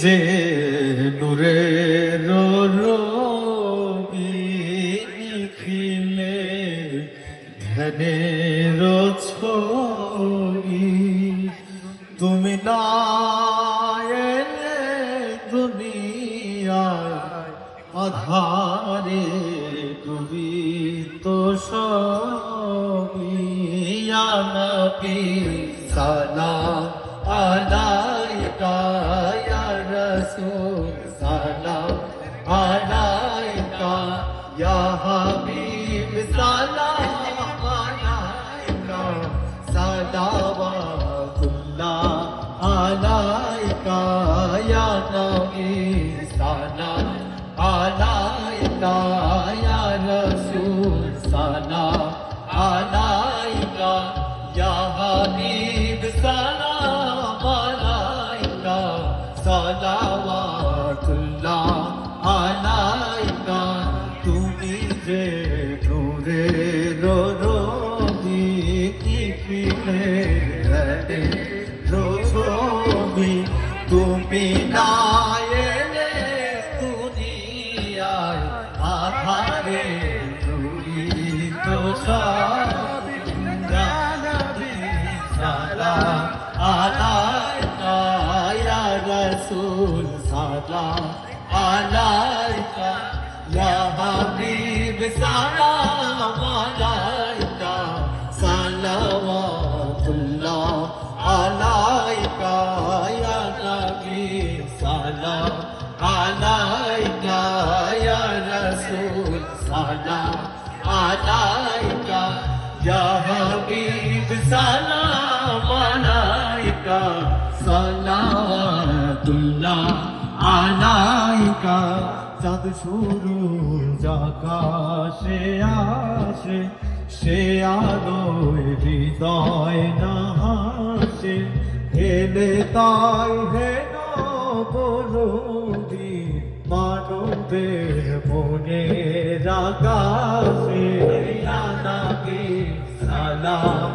যে নূরের রবি নিখিলে ধ্যানের ছবি তুমি না এলে দুনিয়ায় আধারে ডুবি তো সবই ইয়া নবী সালাম আলাইকা ইয়া রাসূল সালাম আলাইকা ইয়া হাবিব সালাম আলাইকা সালাওয়াতুল্লাহ আলাইকা ইয়া নবী সালাম আলাইকা ইয়া রাসূল সালাম আলাইকা ইয়া হাবিব সালাম আলাইকা সালাওয়াতুল্লাহ আলাইকা তুমি যে নূরের রবি নিখিলে ছবি তুমি না এলে দুনিয়ায় আধারে ডুবি তো সবই ইয়া নবী সালাম আলাইকা ইয়া রাসূল সালাম আলাইকা ইয়া হাবিব সালাম আলাইকা সালাওয়াতুল্লাহ আলাইকা ইয়া নবী সালাম আলাইকা ইয়া রাসূল সালাম আলাইকা ইয়া হাবিব সালাম আলাইকা সালাওয়াতুল্লাহ আলাইকা চাঁদ সূরজ আকাশে আসে সে আলোয় হৃদয় না হাসে হেলে তাই হেন বলবি মানবের মনের আকাশে ইয়া নবী সালাম